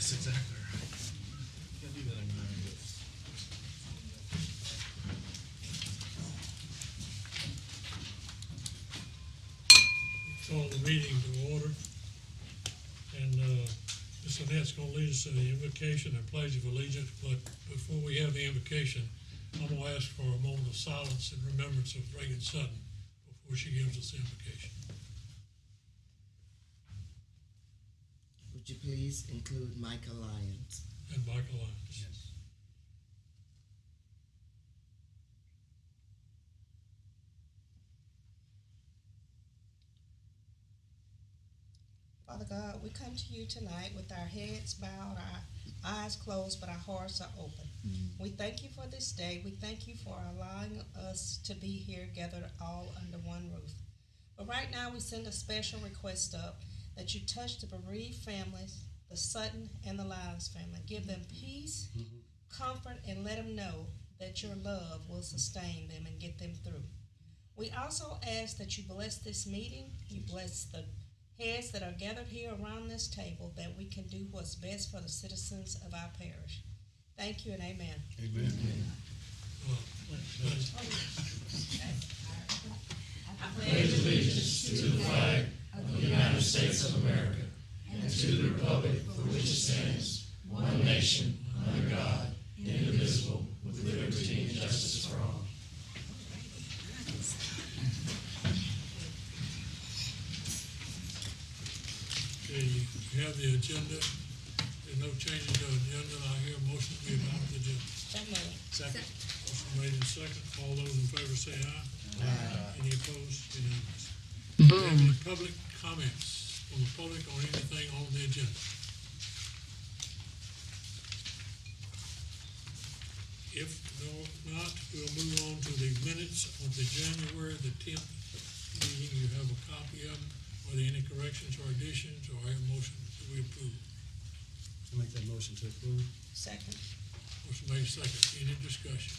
Yes, exactly. Can't do that anymore. Call the meeting to order, and Ms. Annette's going to lead us to the invocation and pledge of allegiance, but before we have the invocation, I'm going to ask for a moment of silence in remembrance of Reagan Sutton before she gives us the invocation. Would you please include Michael Lyons? And Michael Lyons. Yes. Father God, we come to you tonight with our heads bowed, our eyes closed, but our hearts are open. We thank you for this day. We thank you for allowing us to be here gathered all under one roof. But right now we send a special request up that you touch the bereaved families, the Sutton and the Lyons family. Give them peace, comfort, and let them know that your love will sustain them and get them through. We also ask that you bless this meeting, you bless the heads that are gathered here around this table, that we can do what's best for the citizens of our parish. Thank you and amen. Amen. I pledge allegiance to the flag of the United States of America and to the republic for which it stands, one nation, under God, indivisible, with liberty and justice for all. Okay, you have the agenda. There's no changes to the agenda. I hear a motion to adopt the agenda. Second. Motion made in second. All those in favor say aye. Aye. Any opposed? Unanimous. Do you have any public comments from the public on anything on the agenda? If not, we'll move on to the minutes of the January the 10th meeting. You have a copy of them. Are there any corrections or additions, or a motion that we approve? I'll make that motion to approve. Second. Motion made second. Any discussion?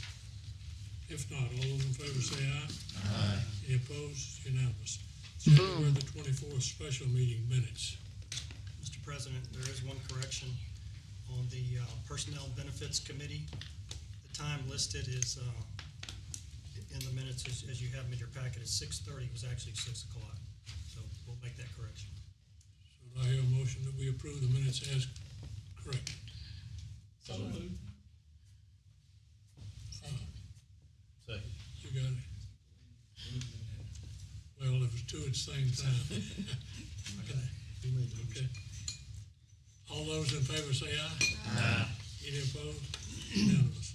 If not, all those in favor say aye. Aye. Any opposed? Unanimous. January the 24th special meeting minutes. Mr. President, there is one correction on the Personnel Benefits Committee. The time listed is in the minutes as you have them in your packet is 6:30. It was actually 6 o'clock. So we'll make that correction. So I hear a motion that we approve the minutes as corrected. So moved. Second. Second. You got it? Well, it was two at the same time. Who made the Okay. motion? All those in favor say aye. Aye. Any opposed? Unanimous.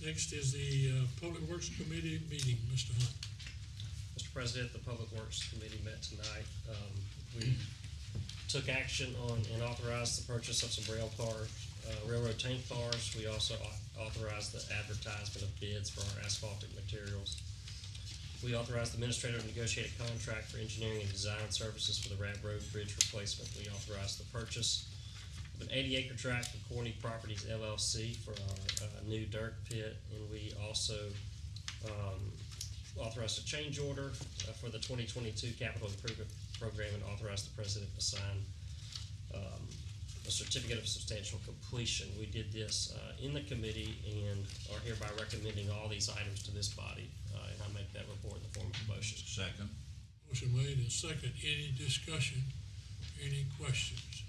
Next is the Public Works Committee meeting. Mr. Hunt. Mr. President, the Public Works Committee met tonight. We took action on and authorized the purchase of some railroad tank cars. We also authorized the advertisement of bids for our asphaltic materials. We authorized the administrator to negotiate a contract for engineering and design services for the Rat Road Bridge replacement. We authorized the purchase of an 80-acre tract for Corney Properties LLC for our new dirt pit, and we also authorized a change order for the 2022 capital improvement program, and authorized the president to sign a certificate of substantial completion. We did this in the committee and are hereby recommending all these items to this body, and I make that report in the form of a motion. Second. Motion made and second. Any discussion? Any questions?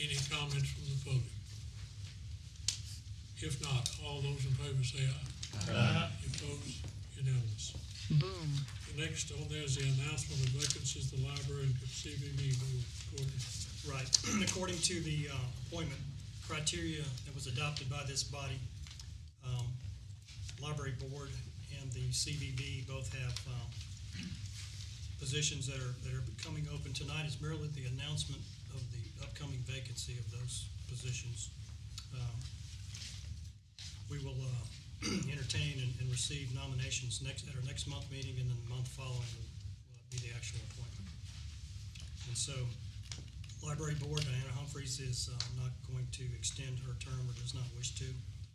Any comments from the public? If not, all those in favor say aye. Aye. Opposed? Unanimous. Next on there is the announcement of vacancies, the library and CVB board. Right. According to the appointment criteria that was adopted by this body, Library Board and the CVB both have positions that are becoming open. Tonight is merely the announcement of the upcoming vacancy of those positions. We will entertain and receive nominations at our next month meeting, and then the month following will be the actual appointment. And so, Library Board, Diana Humphreys is not going to extend her term, or does not wish to,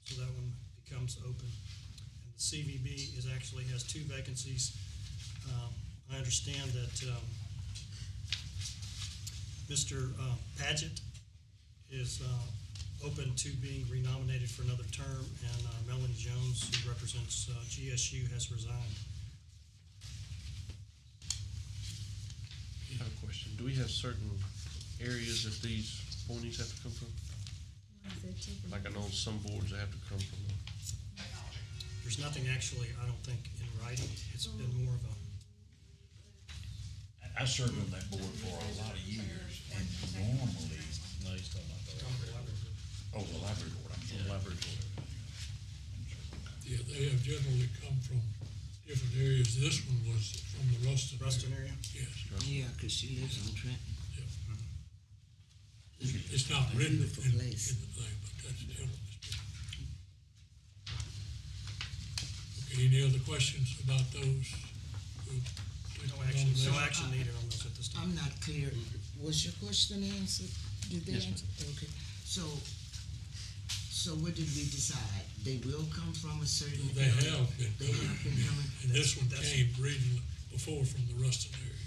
so that one becomes open. And the CVB actually has 2 vacancies. I understand that Mr. Paget is open to being renominated for another term, and Melanie Jones, who represents GSU, has resigned. I have a question. Do we have certain areas that these appointees have to come from? Like I know some boards they have to come from. There's nothing actually, I don't think, in writing. It's been more of a, I served on that board for a lot of years, and normally, No, he's talking about the. oh, the library board, I'm sorry. Yeah, library board. Yeah, they have generally come from different areas. This one was from the Ruston. Ruston area. Yes. Yeah, 'cause she lives on Trenton. It's not written in the Beautiful thing, place. but that's generally speaking. Okay, any other questions about those? No action needed on those at this time. I'm not clear. Was your question answered? Did they Yes, ma'am. answer? Okay. So what did we decide? They will come from a certain They area? have been. They have been coming? And this one That's- came regionally before from the Ruston area.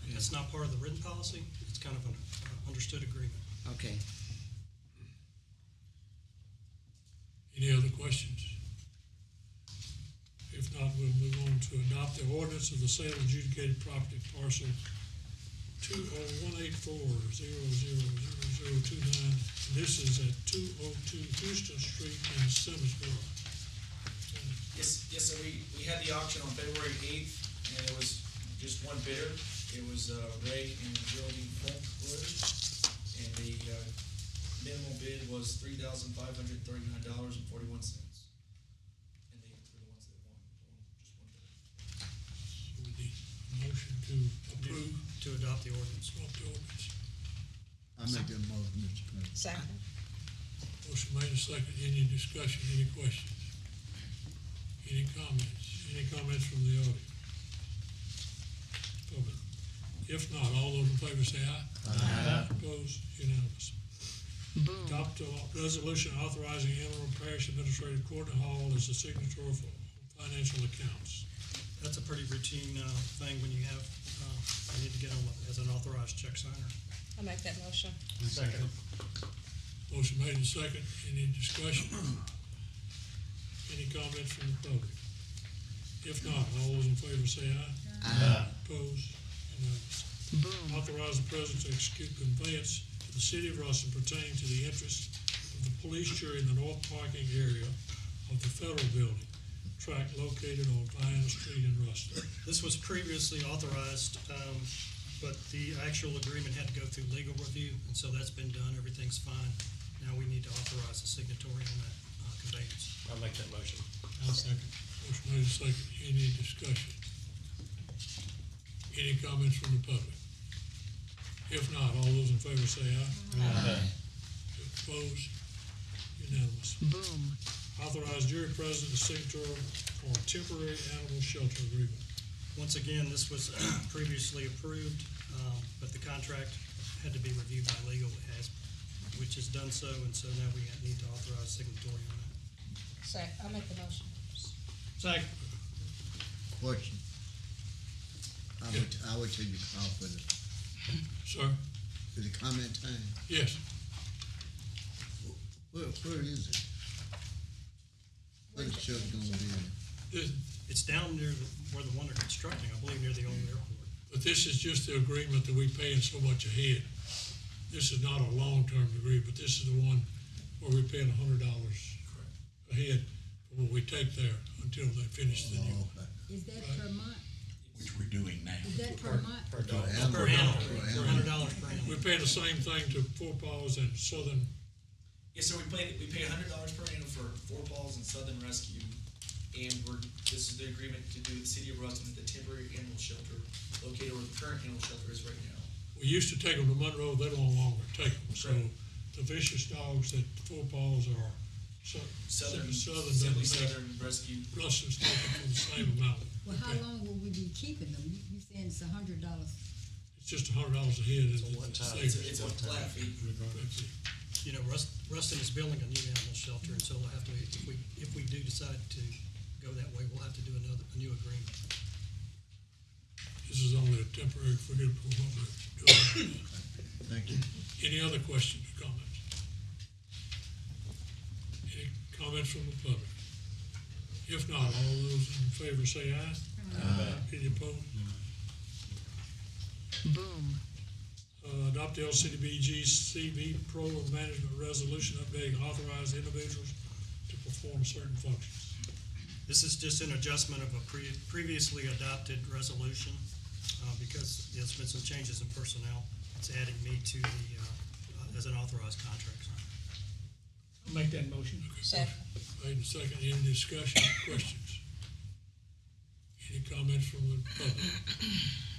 Okay, It's not part of the written policy. It's kind of an understood agreement. okay. Any other questions? If not, we'll move on to adopt the ordinance of the sale of adjudicated property parcel 20184000029. This is at 202 Houston Street in Simmonsboro. Yes, sir, we had the auction on February 8th, and it was just one bidder. It was Ray and Geraldine Funkwood, and the minimum bid was $3,539.41. And they were the ones that won, just one bidder. So we need a motion to approve To adopt the ordinance. of the ordinance. I make that motion, Mr. President. Second. Motion made and second. Any discussion, any questions? Any comments? Any comments from the audience? Public? If not, all those in favor say aye. Aye. Opposed? Unanimous. Adopt a resolution authorizing interim parish administrator Courtney Hall as the signature for financial accounts. That's a pretty routine thing when you have, you need to get on as an authorized check signer. I make that motion. Second. Motion made and second. Any discussion? Any comments from the public? If not, all those in favor say aye. Aye. Opposed? Unanimous. Authorize the president to execute conveyance to the city of Ruston pertaining to the interest of the police jury in the north parking area of the federal building, tract located on Vienna Street in Ruston. This was previously authorized, but the actual agreement had to go through legal review, and so that's been done. Everything's fine. Now we need to authorize the signatory on that conveyance. I'll make that motion. I'll second. Motion made and second. Any discussion? Any comments from the public? If not, all those in favor say aye. Aye. Opposed? Unanimous. Authorize jury president to signature for temporary animal shelter agreement. Once again, this was previously approved, but the contract had to be reviewed by legal, which has done so, and so now we need to authorize signatory on that. I make the motion. Second. Question. I would take you off with it. Sir? Is it comment time? Yes. Where is it? Where the church gonna be? This- It's down near where the one they're constructing, I believe near the old airport. But this is just the agreement that we paying so much ahead. This is not a long-term agreement, but this is the one where we're paying $100 ahead for what we take there until they finish the new. Oh, okay. Is that per month? Which we're doing now. Is that per month? Per dog. Per animal, $100 per animal. We're paying the same thing to Four Paws and Southern. Yes, sir, we pay $100 per annum for Four Paws and Southern Rescue, and this is the agreement to do with the city of Ruston at the temporary animal shelter located where the current animal shelter is right now. We used to take them to Monroe, they don't longer take them. So Right. the vicious dogs that Four Paws are Simply doesn't take. Southern Rescue. Russell's taking for the same amount. Well, how Okay. long will we be keeping them? You saying it's $100? It's just $100 a head. It's a one-time. It's a flat fee. You know, Ruston is building a new animal shelter, and so we'll have to, if we do decide to go that way, we'll have to do a new agreement. This is only a temporary forget what we're doing. Thank you. Any other questions or comments? comments from the public? If not, all those in favor say aye. Aye. Any opposed? Boom. Adopt the LCDBG CB Program Management Resolution updating authorized individuals to perform certain functions. This is just an adjustment of a previously adopted resolution, because there's been some changes in personnel. It's adding me to the, as an authorized contract signer. I'll make that motion. Second. Made and second, any discussion, questions? Any comments from the public?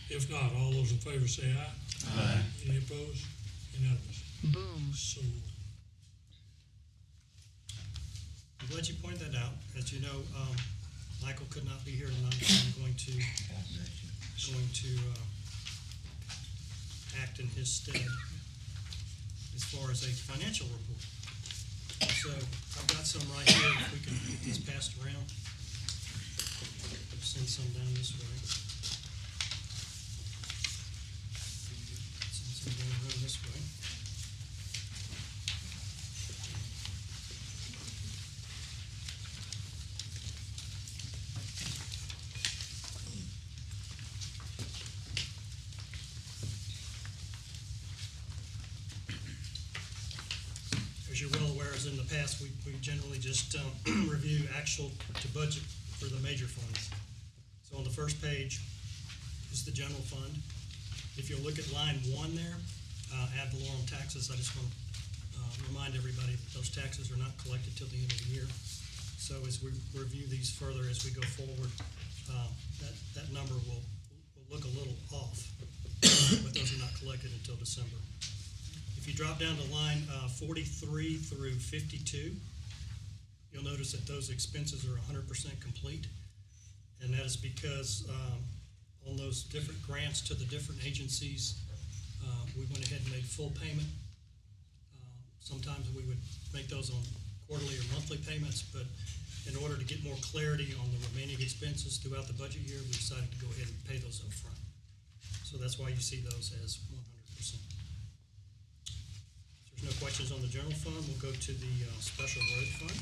If not, all those in favor say aye. Aye. Any opposed? Unanimous. Boom. So, I'm glad you pointed that out. As you know, Michael could not be here tonight, so I'm going to act in his stead as far as a financial report. So I've got some right here, if we can get these passed around. Send some down this way. Send some down around this way. As you're well aware, as in the past, we generally just review actual to budget for the major funds. So on the first page is the general fund. If you look at line 1 there, ad valorem taxes, I just want to remind everybody that those taxes are not collected till the end of the year. So as we review these further as we go forward, that number will look a little off, but those are not collected until December. If you drop down to line 43 through 52, you'll notice that those expenses are 100% complete. And that is because on those different grants to the different agencies, we went ahead and made full payment. Sometimes we would make those on quarterly or monthly payments, but in order to get more clarity on the remaining expenses throughout the budget year, we decided to go ahead and pay those up front. So that's why you see those as 100%. There's no questions on the general fund. We'll go to the special road fund.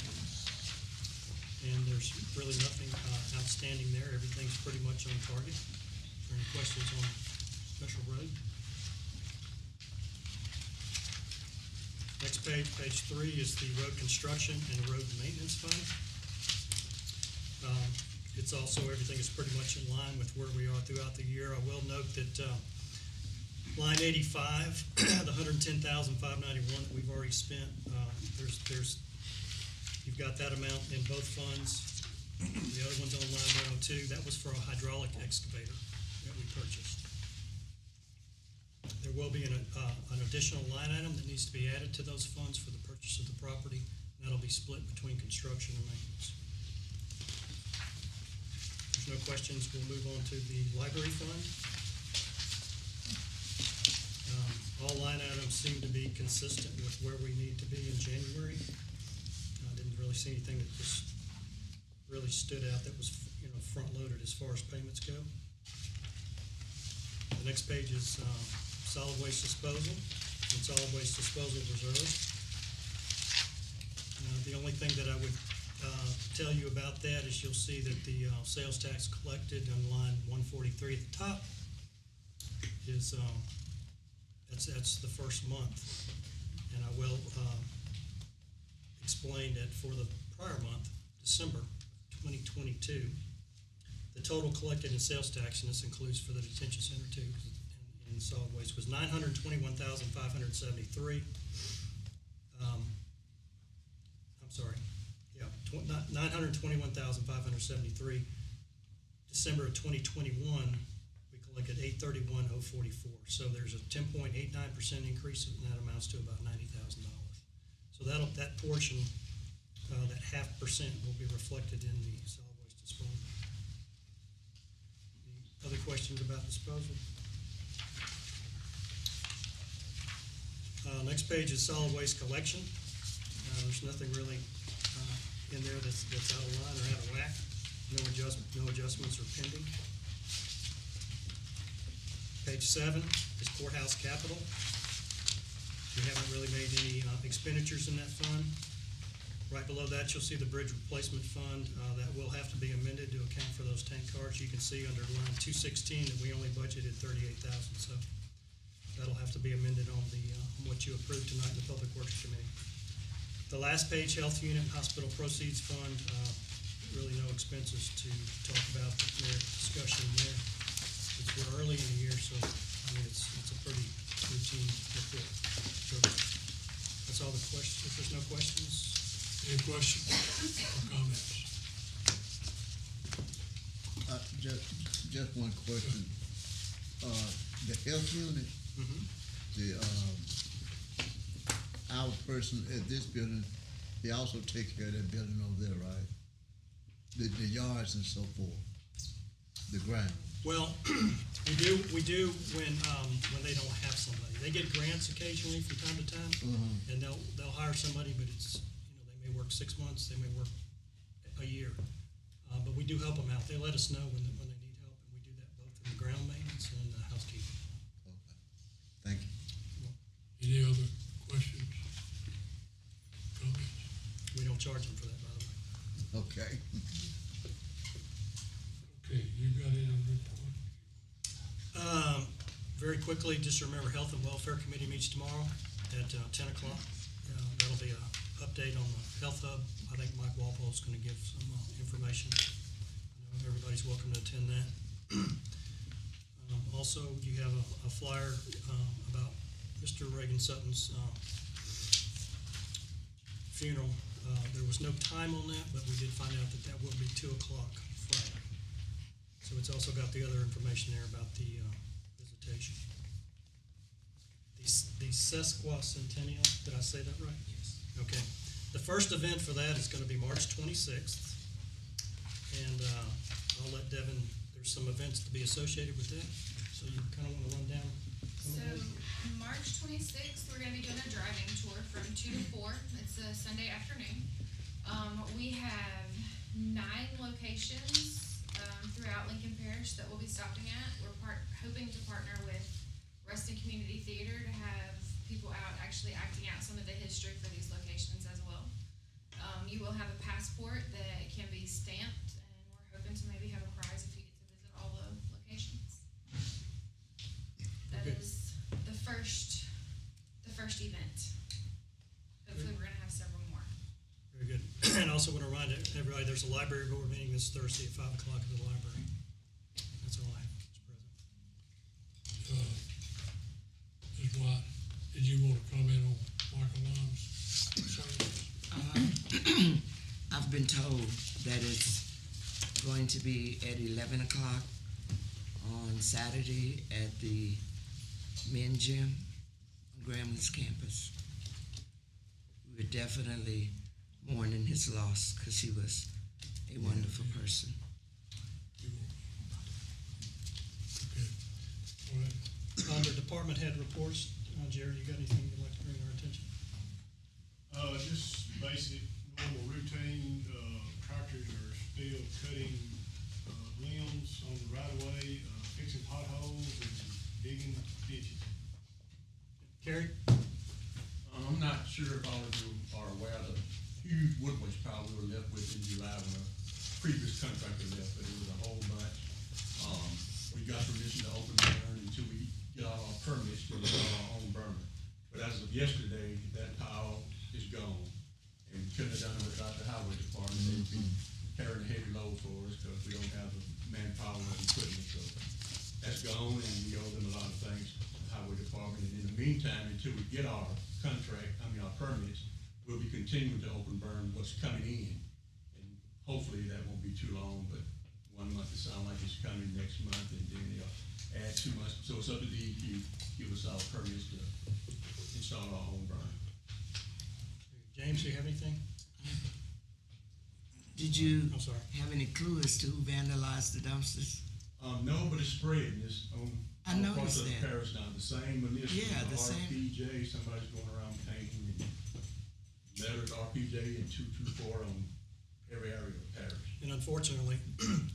And there's really nothing outstanding there. Everything's pretty much on target. Are there any questions on special road? Next page, page 3, is the road construction and road maintenance fund. It's also, everything is pretty much in line with where we are throughout the year. I will note that line 85, the $110,591 that we've already spent, you've got that amount in both funds. The other one's on line 102. That was for a hydraulic excavator that we purchased. There will be an additional line item that needs to be added to those funds for the purchase of the property. That'll be split between construction and maintenance. If there's no questions, we'll move on to the library fund. All line items seem to be consistent with where we need to be in January. I didn't really see anything that just really stood out that was, front-loaded as far as payments go. The next page is solid waste disposal and solid waste disposal reserve. The only thing that I would tell you about that is you'll see that the sales tax collected on line 143 at the top is that's the first month, and I will explain that for the prior month, December 2022, the total collected in sales tax, and this includes for the detention center too, in solid waste, was $921,573. $921,573. December of 2021, we collected $831,044. So there's a 10.89% increase, and that amounts to about $90,000. So that portion, that 0.5%, will be reflected in the solid waste disposal. Any other questions about disposal? Next page is solid waste collection. There's nothing really in there that's out of line or out of whack. No adjustments are pending. Page 7 is courthouse capital. We haven't really made any expenditures in that fund. Right below that, you'll see the bridge replacement fund, that will have to be amended to account for those tank cars. You can see under line 216 that we only budgeted 38,000, so that'll have to be amended on the, on what you approved tonight in the Public Works Committee. The last page, health unit, hospital proceeds fund, really no expenses to talk about, their discussion there. We're early in the year, so, I mean, it's a pretty routine report. So, that's all the questions. If there's no questions, Any questions or comments? Just one question. The health unit, our person at this building, they also take care of that building over there, right? The yards and so forth, the ground. well, we do when they don't have somebody. They get grants occasionally from time to time, and they'll hire somebody, but it's, they may work 6 months, they may work a year. But we do help them out. They let us know when they need help, and we do that both in the ground maintenance and the housekeeping. Okay. Thank you. Any other questions? Comments? We don't charge them for that, by the way. Okay. Okay, you got any report? Very quickly, just remember, Health and Welfare Committee meets tomorrow at 10 o'clock. That'll be an update on the Health Hub. I think Mike Walpole's going to give some information. I know everybody's welcome to attend that. Also, you have a flyer about Mr. Reagan Sutton's funeral. There was no time on that, but we did find out that will be 2 o'clock Friday. So it's also got the other information there about the visitation. The sesquicentennial, did I say that right? Yes. Okay. The first event for that is going to be March 26th. And I'll let Devin, there's some events to be associated with that. So you kind of want to run down some of those? March 26th, we're going to be doing a driving tour from 2 to 4. It's a Sunday afternoon. We have 9 locations throughout Lincoln Parish that we'll be stopping at. We're hoping to partner with Ruston Community Theater to have people out actually acting out some of the history for these locations as well. You will have a passport that can be stamped, and we're hoping to maybe have a prize if you get to visit all the locations. That is the first event. Hopefully we're gonna have several more. Very good. And also want to remind everybody, there's a library board meeting this Thursday at 5 o'clock in the library. That's all I have, Mr. President. Ms. White, did you want to comment on Michael Long's service? I've been told that it's going to be at 11 o'clock on Saturday at the men's gym on Gramblin's campus. We're definitely mourning his loss because he was a wonderful person. Okay, all right. Under department head reports, Jerry, you got anything you'd like to bring to our attention? Just basic, normal routine, tractors are still cutting, limbs on the right of way, fixing potholes and digging ditches. Kerry? I'm not sure if all of you are aware of the huge wood waste pile we were left with in July when a previous contractor left, but it was a whole bunch. We got permission to open burn until we get all our permits to install our own burner. But as of yesterday, that pile is gone, and we couldn't have done it without the highway department. They'd be carrying a heavy load for us because we don't have the manpower and equipment, so that's gone, and we owe them a lot of things, the highway department. And in the meantime, until we get our our permits, we'll be continuing to open burn what's coming in. And hopefully that won't be too long, but 1 month it sounds like it's coming next month, and then they'll add 2 months. So it's up to DEQ, give us our permits to install our own burn. James, do you have anything? Did you I'm sorry. have any clue as to who vandalized the dumpsters? No, but it's spreading. It's on I all parts noticed of the that. parish now. The same initials, Yeah, the same. RPJ, somebody's going around painting, and letters RPJ and 224 on every area of the parish. And unfortunately,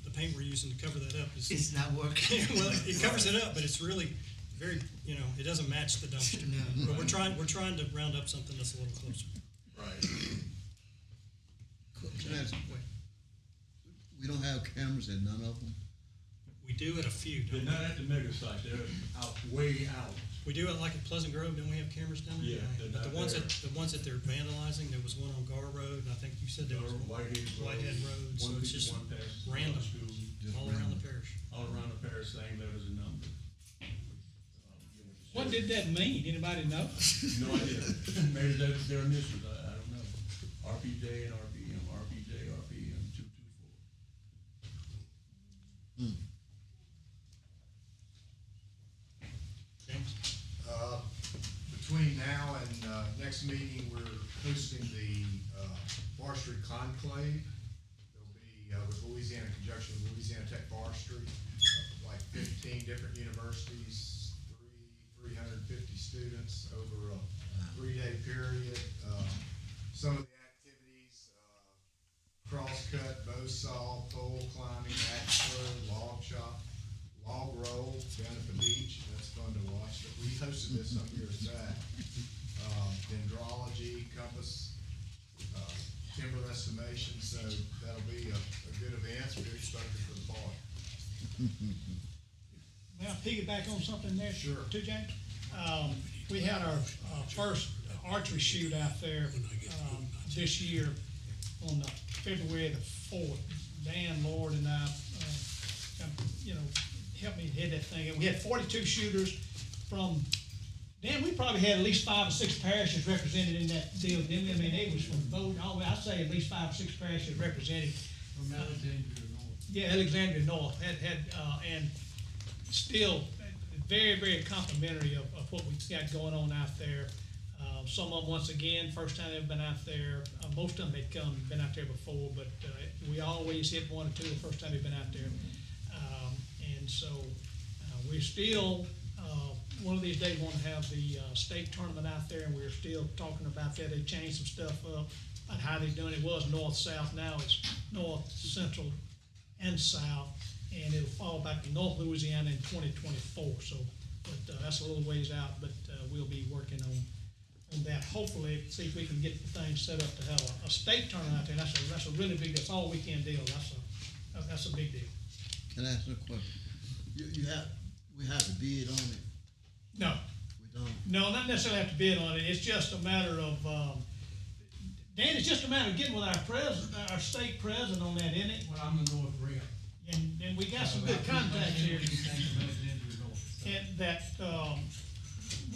the paint we're using to cover that up is, It's not working. well, it covers it up, but it's really very, it doesn't match the dumpster. No. But we're trying to round up something that's a little closer. Right. me ask you, we don't have cameras at none of them? We do at a few, They're don't we? not at the mega site, they're out, way out. We do it like at Pleasant Grove, don't we have cameras down there? Yeah, they're But the not ones there. that, they're vandalizing, there was one on Gar Road, and I think you said there was one Whitehead Road, so it's just 151 past random, school, all around the parish. all around the parish, same letters and numbers. What did that mean? Anybody know? No idea. Maybe that's their initials, I don't know. RPJ and RPM, RPJ, RPM 224. James? Between now and, next meeting, we're hosting the, forestry conclave. There'll be, with Louisiana, in conjunction with Louisiana Tech Forestry, like 15 different universities, 350 students over a 3-day period. Some of the activities, crosscut, bow saw, pole climbing, axe throw, log chop, log roll down at the beach. That's fun to watch. We hosted this some years back. Dendrology, compass, timber estimation. So that'll be a good event. We're excited for the park. May I piggyback on something there? Sure. Too, James? We had our first archery shoot out there this year on February the 4th. Dan Lord and I, helped me head that thing. And we had 42 shooters from, Dan, we probably had at least 5 or 6 parishes represented in that deal. I mean, it was from both, I'd say at least 5 or 6 parishes represented. From Alexandria North. Yeah, Alexandria North and still very, very complimentary of what we've got going on out there. Some of them, once again, first time they've been out there. Most of them had been out there before, but we always hit 1 or 2 the first time we've been out there. And so we're still, one of these days, want to have the state tournament out there, and we're still talking about that. They changed some stuff up on how they're doing it. It was north-south, now it's north, central, and south, and it'll fall back to North Louisiana in 2024. So, but that's a little ways out, but we'll be working on that. Hopefully, see if we can get the thing set up to have a state tournament out there. That's a really big. That's all weekend deal. That's a big deal. Can I ask you a question? We have to bid on it? No, We don't? no, not necessarily have to bid on it. It's just a matter of Dan. It's just a matter of getting with our our state president on that, isn't it? Well, I'm the North rep. And we got some good contacts here. And that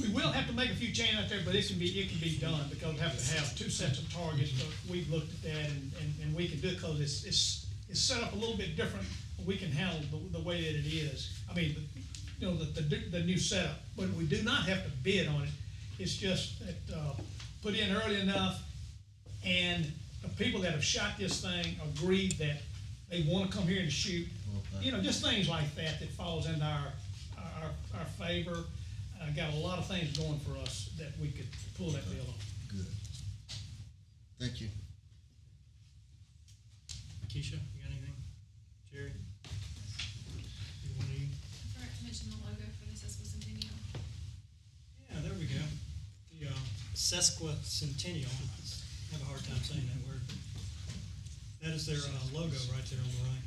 we will have to make a few changes out there, but it can be done because we have to have 2 sets of targets. But we've looked at that and we can do it because it's set up a little bit different. We can handle the way that it is. I mean, the new setup, but we do not have to bid on it. It's just that put in early enough, and the people that have shot this thing agree that they want to come here and shoot. Okay. Just things like that falls into our favor. Got a lot of things going for us that we could pull that deal off. Good. Thank you. Keisha, you got anything? Jerry? Either one of you? I forgot to mention the logo for the sesquicentennial. Yeah, there we go. The sesquicentennial. I have a hard time saying that word. That is their logo right there on the right.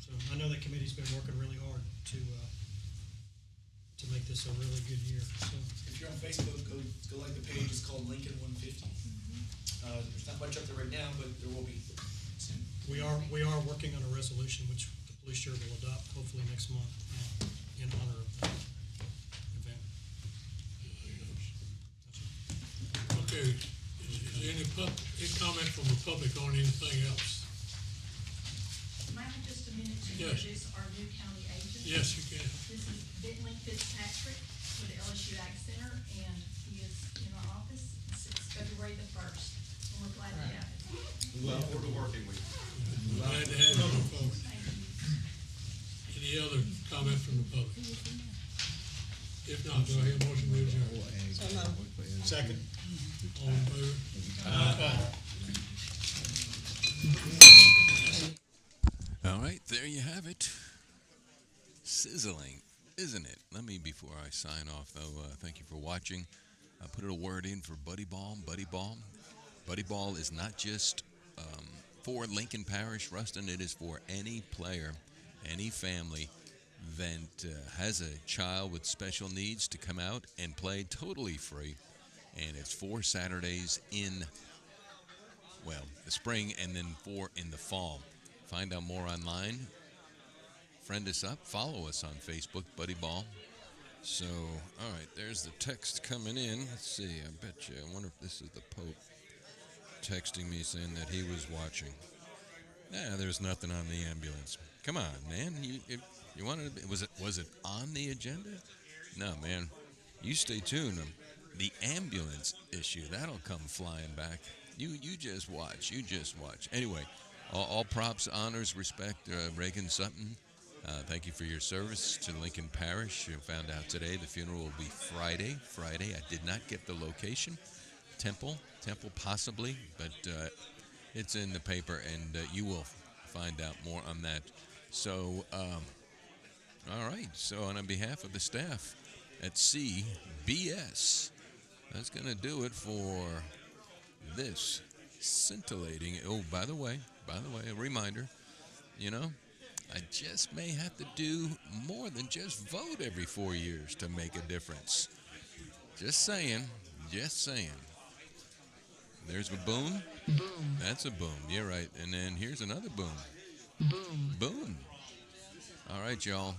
So I know that committee's been working really hard to make this a really good year. So If you're on Facebook, go like the page. It's called Lincoln 150. There's not much up there right now, but there will be soon. we are working on a resolution which the police sheriff will adopt hopefully next month in honor of that event. Okay, is there any comment from the public on anything else? Might have just a minute to Yes. introduce our new county agent. Yes, you can. This is Bentley Fitzpatrick with the LSU Ag Center, and he is in our office since February the 1st, and we're glad to have him. Look forward to working with you. Glad to have you on forward. Thank you. Any other comment from the public? If not, do I hear a motion to adjourn? Second. All in favor? All right, there you have it. Sizzling, isn't it? Let me, before I sign off, though, thank you for watching. I put a word in for Buddy Ball. Buddy Ball. Buddy Ball is not just for Lincoln Parish, Ruston. It is for any player, any family that has a child with special needs to come out and play totally free. And it's 4 Saturdays in, well, the spring and then 4 in the fall. Find out more online. Friend us up. Follow us on Facebook, Buddy Ball. So, all right, there's the text coming in. Let's see. I bet you. I wonder if this is the Pope texting me saying that he was watching. Nah, there's nothing on the ambulance. Come on, man. You wanted to be, was it on the agenda? No, man. You stay tuned. The ambulance issue, that'll come flying back. You just watch. You just watch. Anyway, all props, honors, respect, Reagan Sutton. Thank you for your service to Lincoln Parish. You found out today the funeral will be Friday. I did not get the location. Temple possibly, but it's in the paper, and you will find out more on that. So, all right. So, on behalf of the staff at CBS, that's going to do it for this scintillating. Oh, by the way, a reminder, I just may have to do more than just vote every 4 years to make a difference. Just saying. There's a boom. Boom. That's a boom. You're right. And then here's another boom. Boom. Boom. All right, y'all.